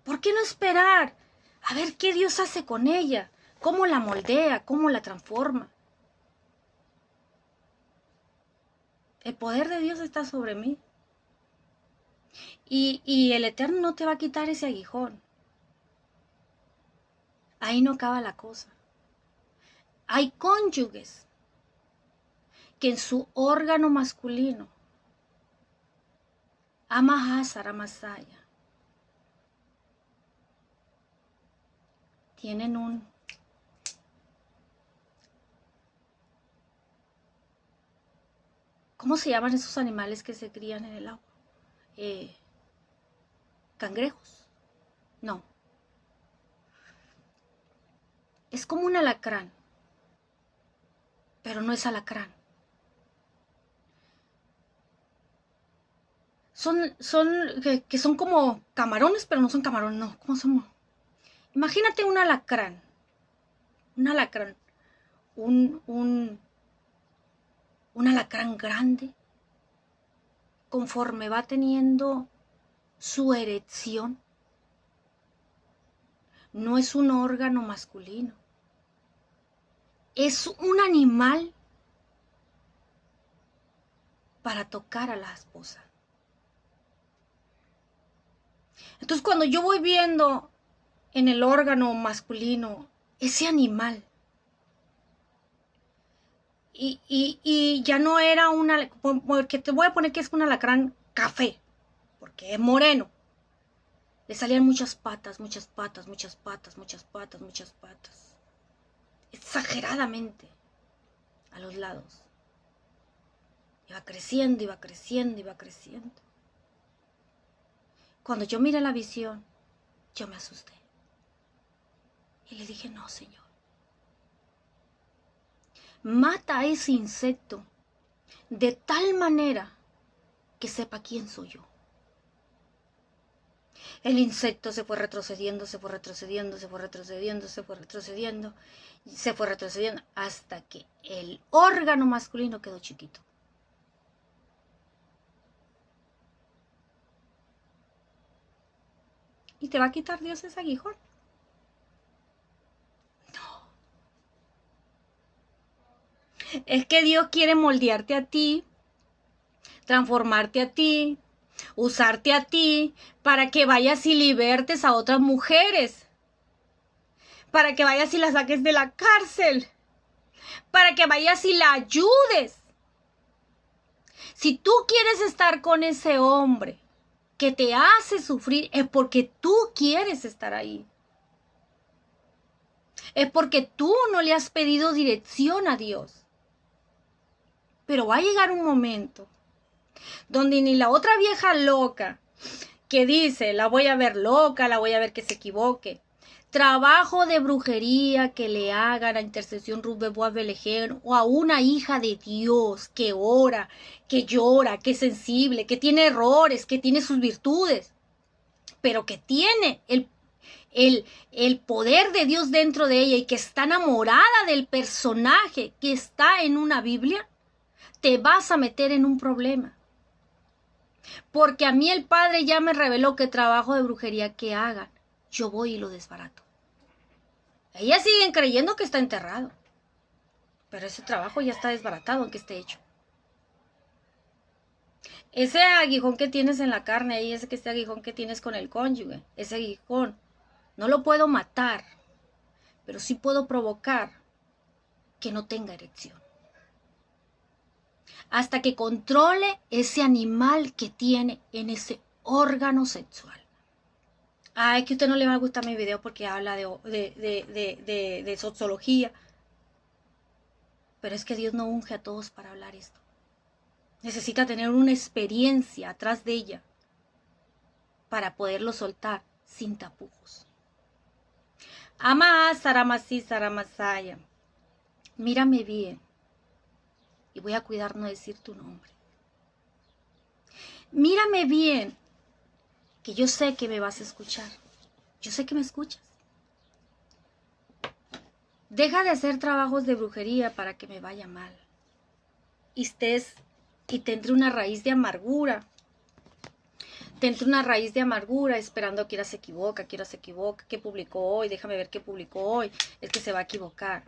¿Por qué no esperar a ver qué Dios hace con ella? ¿Cómo la moldea? ¿Cómo la transforma? El poder de Dios está sobre mí. Y el Eterno no te va a quitar ese aguijón. Ahí no acaba la cosa. Hay cónyuges que en su órgano masculino Amahasara Masaya tienen ¿cómo se llaman esos animales que se crían en el agua? ¿Cangrejos? No. Es como un alacrán, pero no es alacrán. Que son como camarones, pero no son camarones, no. ¿Cómo son? Imagínate un alacrán. Un alacrán. Un alacrán grande. Conforme va teniendo su erección. No es un órgano masculino. Es un animal para tocar a la esposa. Entonces cuando yo voy viendo en el órgano masculino ese animal, y ya no era porque te voy a poner que es un alacrán café, porque es moreno, le salían muchas patas, muchas patas, muchas patas, muchas patas, muchas patas, exageradamente a los lados. Iba creciendo, iba creciendo, iba creciendo. Cuando yo miré la visión, yo me asusté. Y le dije, no, Señor. Mata a ese insecto de tal manera que sepa quién soy yo. El insecto se fue retrocediendo, se fue retrocediendo, se fue retrocediendo, se fue retrocediendo, se fue retrocediendo, hasta que el órgano masculino quedó chiquito. ¿Y te va a quitar Dios ese aguijón? No. Es que Dios quiere moldearte a ti, transformarte a ti, usarte a ti, para que vayas y libertes a otras mujeres, para que vayas y la saques de la cárcel, para que vayas y la ayudes. Si tú quieres estar con ese hombre que te hace sufrir, es porque tú quieres estar ahí. Es porque tú no le has pedido dirección a Dios. Pero va a llegar un momento donde ni la otra vieja loca que dice, la voy a ver loca, la voy a ver que se equivoque, trabajo de brujería que le hagan a Intercesión Ruth Bebois Belegén, o a una hija de Dios que ora, que llora, que es sensible, que tiene errores, que tiene sus virtudes, pero que tiene el poder de Dios dentro de ella y que está enamorada del personaje que está en una Biblia, te vas a meter en un problema. Porque a mí el Padre ya me reveló que trabajo de brujería que hagan, yo voy y lo desbarato. Ellas siguen creyendo que está enterrado, pero ese trabajo ya está desbaratado aunque esté hecho. Ese aguijón que tienes en la carne ahí, ese aguijón que tienes con el cónyuge, ese aguijón, no lo puedo matar, pero sí puedo provocar que no tenga erección. Hasta que controle ese animal que tiene en ese órgano sexual. Es que a usted no le va a gustar mi video porque habla de sociología. Pero es que Dios no unge a todos para hablar esto. Necesita tener una experiencia atrás de ella para poderlo soltar sin tapujos. Ama Saramasi Saramasaya. Mírame bien. Y voy a cuidar no decir tu nombre. mírame bien, que yo sé que me vas a escuchar. Yo sé que me escuchas. Deja de hacer trabajos de brujería para que me vaya mal. Y te entre una raíz de amargura. Te entre una raíz de amargura esperando que ahora se equivoca, ¿qué publicó hoy? Déjame ver qué publicó hoy. Es que se va a equivocar.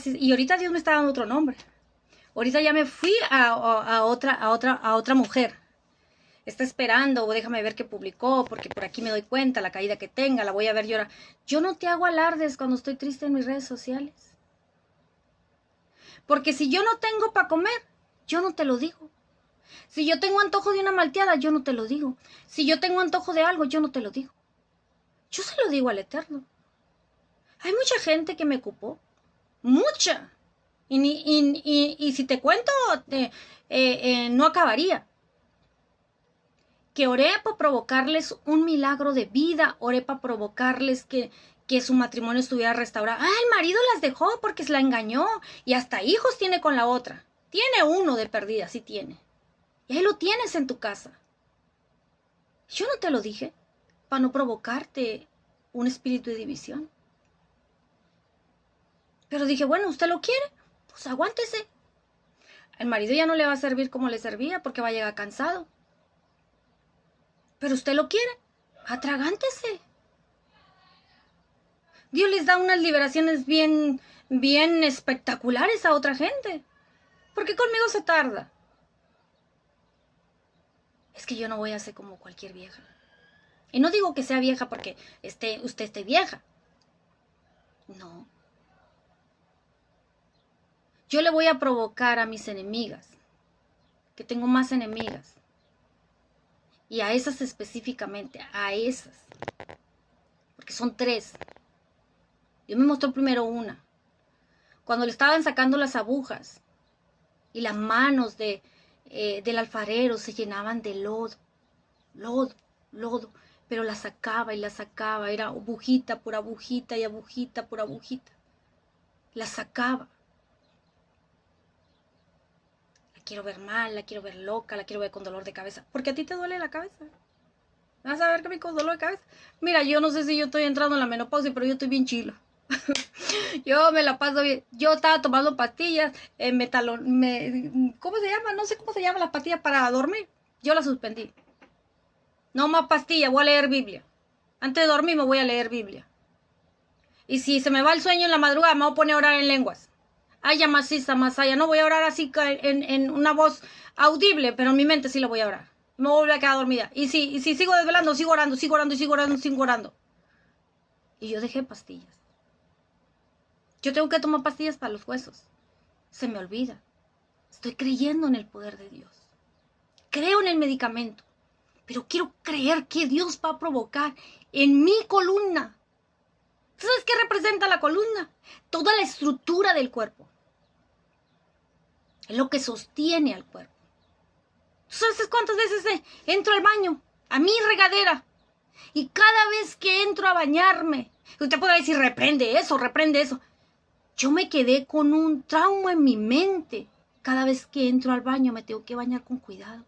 Y ahorita Dios me está dando otro nombre. Ahorita ya me fui a otra mujer. Está esperando, o déjame ver qué publicó, porque por aquí me doy cuenta, la caída que tenga, la voy a ver llorar. Yo no te hago alardes cuando estoy triste en mis redes sociales. Porque si yo no tengo para comer, yo no te lo digo. Si yo tengo antojo de una malteada, yo no te lo digo. Si yo tengo antojo de algo, yo no te lo digo. Yo se lo digo al Eterno. Hay mucha gente que me ocupó. Mucha. Y si te cuento, no acabaría. Que oré para provocarles un milagro de vida, oré para provocarles que su matrimonio estuviera restaurado. Ah, el marido las dejó porque se la engañó y hasta hijos tiene con la otra. Tiene uno de perdida, sí tiene. Y ahí lo tienes en tu casa. Yo no te lo dije para no provocarte un espíritu de división. Pero dije, bueno, ¿usted lo quiere? Pues aguántese. El marido ya no le va a servir como le servía porque va a llegar cansado. Pero usted lo quiere, atragántese. Dios les da unas liberaciones bien espectaculares a otra gente. ¿Por qué conmigo se tarda? Es que yo no voy a ser como cualquier vieja. Y no digo que sea vieja porque usted esté vieja. No. Yo le voy a provocar a mis enemigas, que tengo más enemigas. Y a esas específicamente, a esas. Porque son 3. Dios me mostró primero una. Cuando le estaban sacando las agujas y las manos del alfarero se llenaban de lodo, pero la sacaba y la sacaba. Era agujita por agujita y agujita por agujita. La sacaba. La quiero ver mal, la quiero ver loca, la quiero ver con dolor de cabeza. Porque a ti te duele la cabeza. ¿Vas a ver que me con dolor de cabeza? Mira, yo no sé si yo estoy entrando en la menopausia, pero yo estoy bien chila. Yo me la paso bien. Yo estaba tomando pastillas, ¿cómo se llama? No sé cómo se llaman las pastillas para dormir. Yo las suspendí. No más pastillas, voy a leer Biblia. Antes de dormir me voy a leer Biblia. Y si se me va el sueño en la madrugada, me voy a poner a orar en lenguas. Aya masisa, masaya. No voy a orar así en una voz audible, pero en mi mente sí la voy a orar. Me voy a volver a quedar dormida. Y si sigo desvelando, sigo orando. Y yo dejé pastillas. Yo tengo que tomar pastillas para los huesos. Se me olvida. Estoy creyendo en el poder de Dios. Creo en el medicamento. Pero quiero creer que Dios va a provocar en mi columna. ¿Sabes qué representa la columna? Toda la estructura del cuerpo. Es lo que sostiene al cuerpo. ¿Sabes cuántas veces entro al baño? A mi regadera. Y cada vez que entro a bañarme, usted podrá decir, reprende eso. Yo me quedé con un trauma en mi mente. Cada vez que entro al baño me tengo que bañar con cuidado.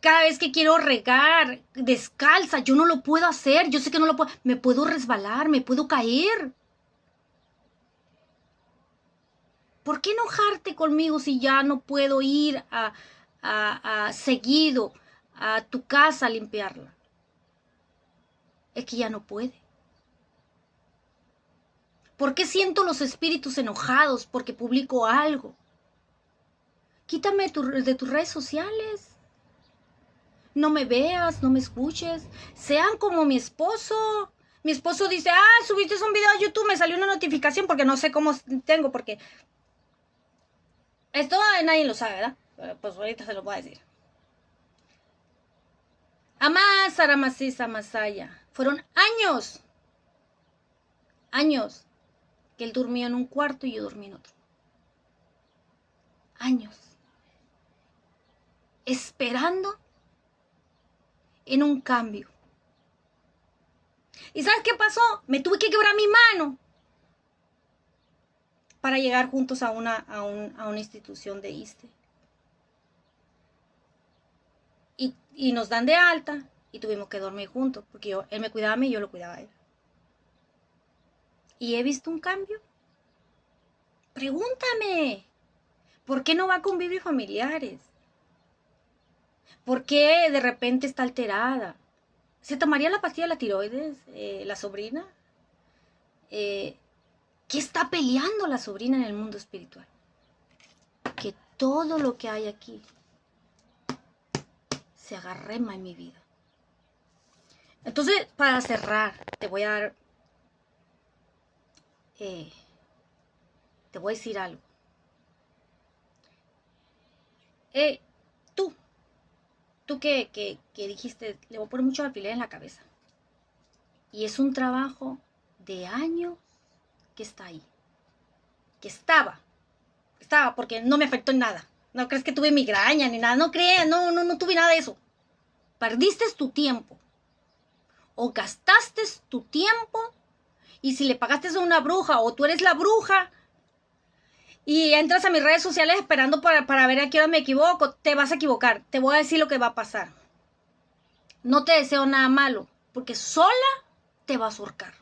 Cada vez que quiero regar descalza, yo no lo puedo hacer. Yo sé que no lo puedo. Me puedo resbalar, me puedo caer. ¿Por qué enojarte conmigo si ya no puedo ir seguido a tu casa a limpiarla? Es que ya no puede. ¿Por qué siento los espíritus enojados porque publico algo? Quítame de tus redes sociales. No me veas, no me escuches. Sean como mi esposo. Mi esposo dice, subiste un video a YouTube, me salió una notificación porque no sé cómo tengo, porque esto nadie lo sabe, ¿verdad? Pero pues ahorita se lo voy a decir. Amás, Aramasisa, Masaya. Fueron años, que él durmió en un cuarto y yo dormí en otro. Años. Esperando en un cambio. ¿Y sabes qué pasó? Me tuve que quebrar mi mano para llegar juntos a una institución de ISSSTE. Y nos dan de alta y tuvimos que dormir juntos, porque él me cuidaba a mí y yo lo cuidaba a él. ¿Y he visto un cambio? Pregúntame, ¿por qué no va con convivir familiares? ¿Por qué de repente está alterada? ¿Se tomaría la pastilla de la tiroides, la sobrina? ¿Qué está peleando la sobrina en el mundo espiritual? Que todo lo que hay aquí se agarrema en mi vida. Entonces, para cerrar, te voy a dar, te voy a decir algo. Tú que dijiste, le voy a poner mucho alfiler en la cabeza. Y es un trabajo de años que está ahí. Que estaba porque no me afectó en nada. No crees que tuve migraña ni nada, no creas, no tuve nada de eso. Perdiste tu tiempo. O gastaste tu tiempo y si le pagaste a una bruja o tú eres la bruja y entras a mis redes sociales esperando para ver a qué hora me equivoco, te vas a equivocar. Te voy a decir lo que va a pasar. No te deseo nada malo, porque sola te vas a ahorcar.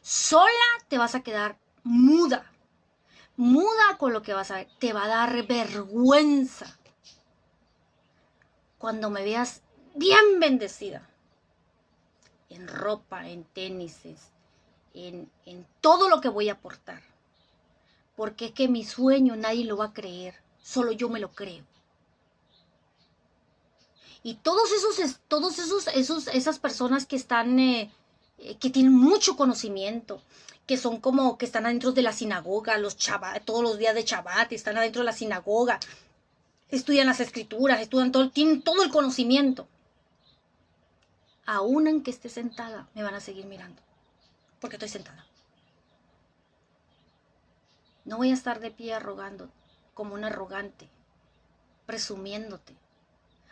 Sola te vas a quedar muda. Muda con lo que vas a ver. Te va a dar vergüenza cuando me veas bien bendecida. En ropa, en tenises, en todo lo que voy a aportar. Porque es que mi sueño nadie lo va a creer. Solo yo me lo creo. Y esas personas que están, que tienen mucho conocimiento, que son como que están adentro de la sinagoga, todos los días de Shabbat, están adentro de la sinagoga, estudian las escrituras, tienen todo el conocimiento. Aún en que esté sentada, me van a seguir mirando, porque estoy sentada. No voy a estar de pie arrogando, como un arrogante, presumiéndote,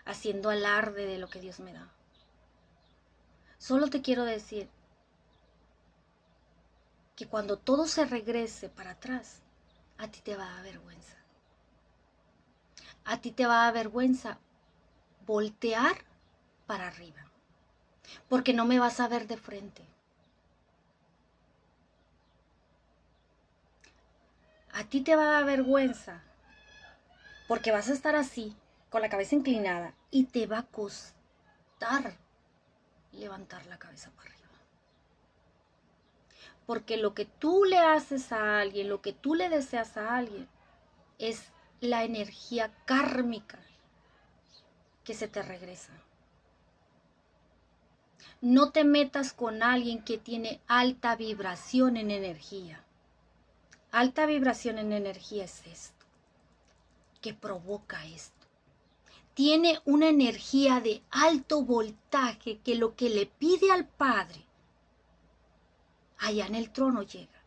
haciendo alarde de lo que Dios me da. Solo te quiero decir que cuando todo se regrese para atrás, a ti te va a dar vergüenza. A ti te va a dar vergüenza voltear para arriba, porque no me vas a ver de frente. A ti te va a dar vergüenza porque vas a estar así, con la cabeza inclinada, y te va a costar levantar la cabeza para arriba. Porque lo que tú le haces a alguien, lo que tú le deseas a alguien, es la energía kármica que se te regresa. No te metas con alguien que tiene alta vibración en energía. Alta vibración en energía es esto, que provoca esto. Tiene una energía de alto voltaje que lo que le pide al Padre, allá en el trono llega.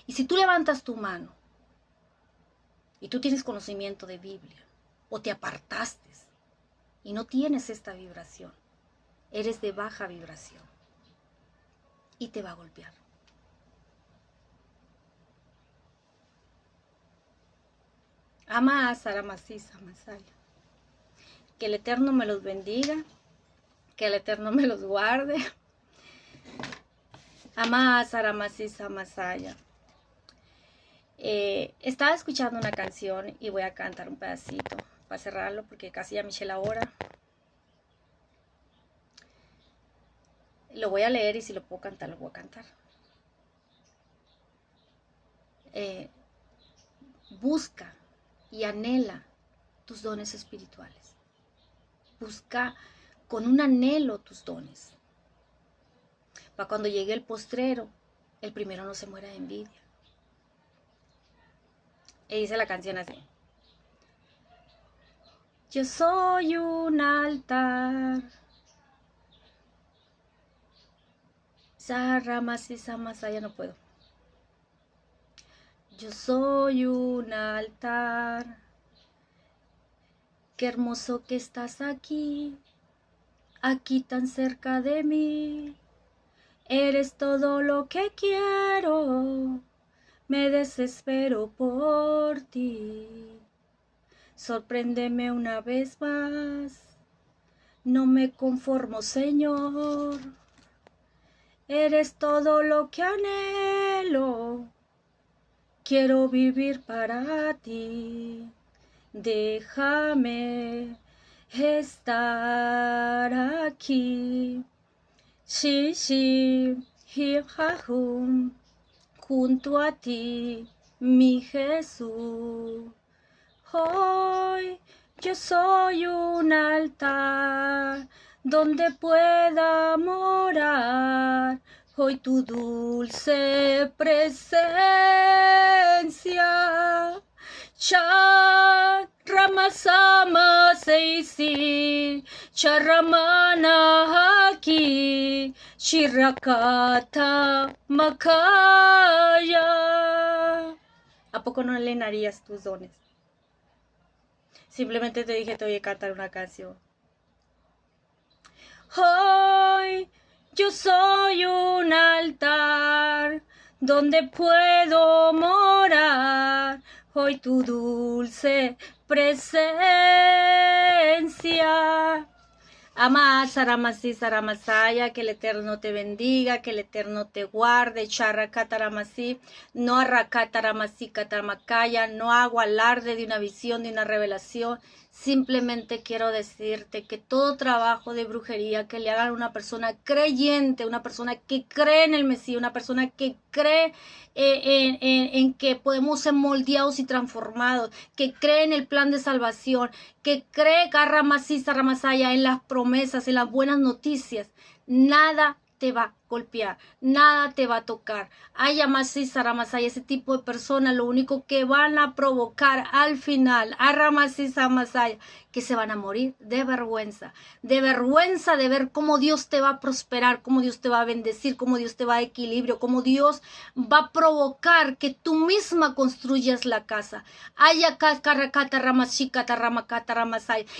Y si tú levantas tu mano y tú tienes conocimiento de Biblia o te apartaste y no tienes esta vibración, eres de baja vibración y te va a golpear. Ama, Sara Masisa, Masaya. Que el Eterno me los bendiga, que el Eterno me los guarde. Ama, Sara Masisa, Masaya. Estaba escuchando una canción y voy a cantar un pedacito para cerrarlo porque casi ya me eché la hora. Lo voy a leer y si lo puedo cantar, lo voy a cantar. Busca y anhela tus dones espirituales. Busca con un anhelo tus dones. Para cuando llegue el postrero, el primero no se muera de envidia. Y dice la canción así. Yo soy un altar. Sarramasisa Masaya, no puedo. Yo soy un altar. Qué hermoso que estás aquí, aquí tan cerca de mí. Eres todo lo que quiero, me desespero por ti. sorpréndeme una vez más. No me conformo, Señor. Eres todo lo que anhelo. Quiero vivir para ti. Déjame estar aquí. Sí, sí, junto a ti, mi Jesús. Hoy yo soy un altar donde pueda morar hoy tu dulce presencia. Charramasama seisi, charramana aquí, chirakata makaya. ¿A poco no llenarías tus dones? Simplemente te dije, te voy a cantar una canción. Hoy yo soy un altar donde puedo morar hoy tu dulce presencia. Ama Saramasi Saramasaya, que el Eterno te bendiga, que el Eterno te guarde. Charrakataramasi, no arrakataramasi katamakaya, no hago alarde de una visión, de una revelación. Simplemente quiero decirte que todo trabajo de brujería que le hagan a una persona creyente, una persona que cree en el Mesías, una persona que cree en que podemos ser moldeados y transformados, que cree en el plan de salvación, que cree Ramasisa Ramasaya en las promesas, en las buenas noticias, nada te va a golpear, nada te va a tocar. Ay, Ramasisa Ramasaya, ese tipo de personas lo único que van a provocar al final, a Ramasisa Ramasaya, que se van a morir de vergüenza de ver cómo Dios te va a prosperar, cómo Dios te va a bendecir, cómo Dios te va a equilibrio, cómo Dios va a provocar que tú misma construyas la casa.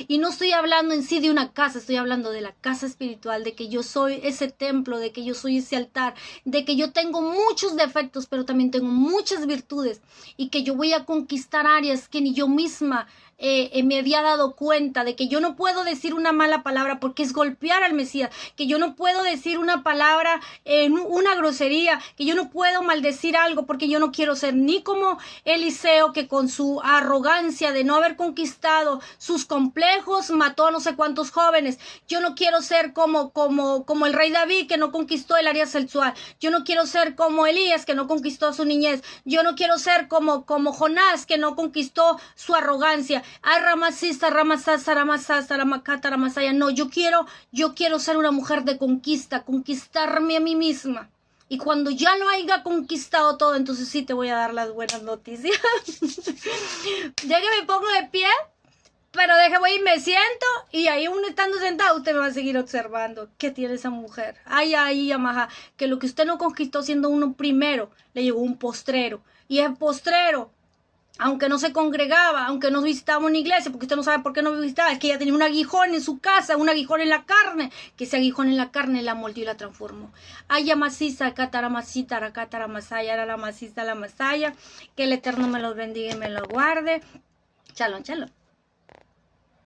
Y no estoy hablando en sí de una casa, estoy hablando de la casa espiritual, de que yo soy ese templo, de que yo soy ese altar, de que yo tengo muchos defectos, pero también tengo muchas virtudes y que yo voy a conquistar áreas que ni yo misma me había dado cuenta de que yo no puedo decir una mala palabra porque es golpear al Mesías, que yo no puedo decir una palabra, una grosería, que yo no puedo maldecir algo porque yo no quiero ser ni como Eliseo, que con su arrogancia de no haber conquistado sus complejos mató a no sé cuántos jóvenes. Yo no quiero ser como el rey David, que no conquistó el área sexual. Yo no quiero ser como Elías, que no conquistó su niñez. Yo no quiero ser como Jonás, que no conquistó su arrogancia. Ay, Ramasista, Ramasasa, Ramasasa, Ramakata, Ramasaya. No, yo quiero ser una mujer de conquista, conquistarme a mí misma. Y cuando ya lo haya conquistado todo, entonces sí te voy a dar las buenas noticias. Ya que me pongo de pie, pero voy y me siento, y ahí uno estando sentado, usted me va a seguir observando. ¿Qué tiene esa mujer? Ay, Yamaha, que lo que usted no conquistó siendo uno primero, le llegó un postrero. Y el postrero, aunque no se congregaba, aunque no visitaba una iglesia, porque usted no sabe por qué no visitaba, es que ella tenía un aguijón en su casa, un aguijón en la carne, que ese aguijón en la carne la moldeó y la transformó. Ay, Masisa, Cataramasita, Rakataramasaya, la Masisa, la Masaya, que el Eterno me los bendiga y me los guarde. Shalom, shalom.